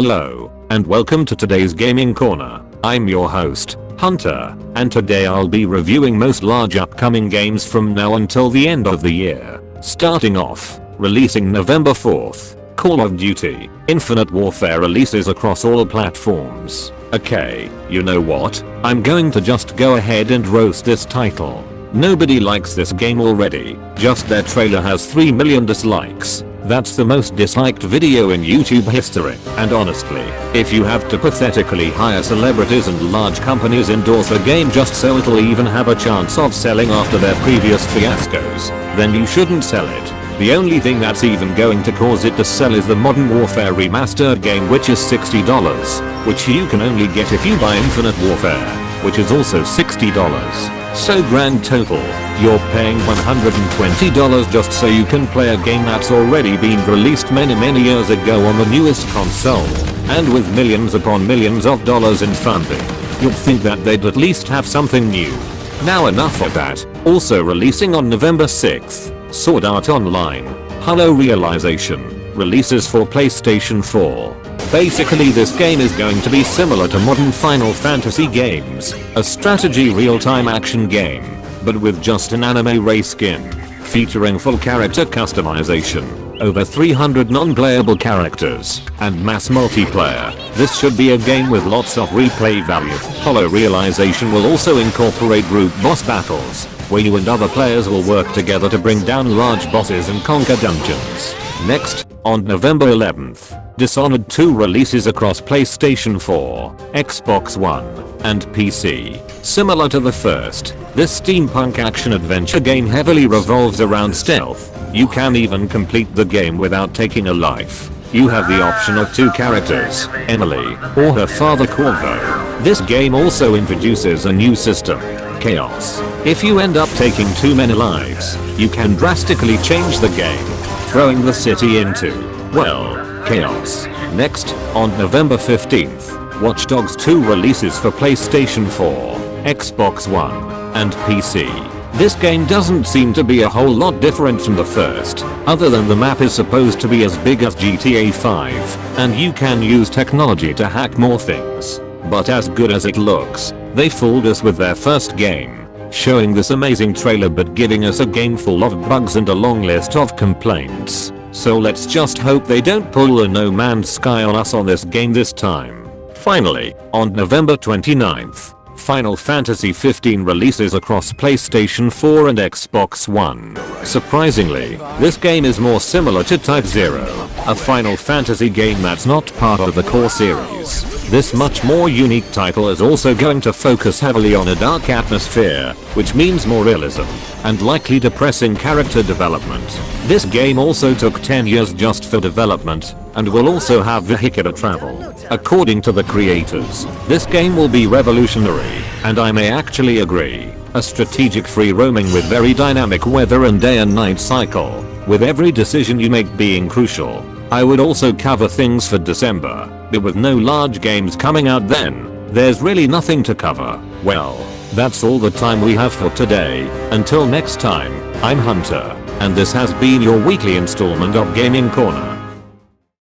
Hello, and welcome to today's Gaming Corner. I'm your host, Hunter, and today I'll be reviewing most large upcoming games from now until the end of the year. Starting off, releasing November 4th, Call of Duty: Infinite Warfare releases across all platforms. Okay, you know what? I'm going to just go ahead and roast this title. Nobody likes this game already, just their trailer has 3 million dislikes. That's the most disliked video in YouTube history. And honestly, if you have to pathetically hire celebrities and large companies endorse a game just so it'll even have a chance of selling after their previous fiascos, then you shouldn't sell it. The only thing that's even going to cause it to sell is the Modern Warfare Remastered game, which is $60, which you can only get if you buy Infinite Warfare, which is also $60. So grand total, you're paying $120 just so you can play a game that's already been released many years ago on the newest console, and with millions upon millions of dollars in funding. You'd think that they'd at least have something new. Now enough of that. Also releasing on November 6th, Sword Art Online: Hollow Realization, releases for PlayStation 4. Basically this game is going to be similar to modern Final Fantasy games, a strategy real-time action game, but with just an anime race skin, featuring full character customization, over 300 non-playable characters, and mass multiplayer. This should be a game with lots of replay value. Hollow Realization will also incorporate group boss battles, where you and other players will work together to bring down large bosses and conquer dungeons. Next, on November 11th, Dishonored 2 releases across PlayStation 4, Xbox One, and PC. Similar to the first, this steampunk action-adventure game heavily revolves around stealth. You can even complete the game without taking a life. You have the option of 2 characters, Emily, or her father Corvo. This game also introduces a new system, Chaos. If you end up taking too many lives, you can drastically change the game, throwing the city into, well, chaos. Next, on November 15th, Watch Dogs 2 releases for PlayStation 4, Xbox One, and PC. This game doesn't seem to be a whole lot different from the first, other than the map is supposed to be as big as GTA 5, and you can use technology to hack more things. But as good as it looks, they fooled us with their first game, showing this amazing trailer but giving us a game full of bugs and a long list of complaints. So let's just hope they don't pull a No Man's Sky on us on this game this time. Finally, on November 29th, Final Fantasy 15 releases across PlayStation 4 and Xbox One. Surprisingly, this game is more similar to Type 0, a Final Fantasy game that's not part of the core series. This much more unique title is also going to focus heavily on a dark atmosphere, which means more realism, and likely depressing character development. This game also took 10 years just for development, and will also have vehicular travel. According to the creators, this game will be revolutionary, and I may actually agree. A strategic free roaming with very dynamic weather and day and night cycle, with every decision you make being crucial. I would also cover things for December, but with no large games coming out then, there's really nothing to cover. Well, that's all the time we have for today. Until next time, I'm Hunter, and this has been your weekly installment of Gaming Corner.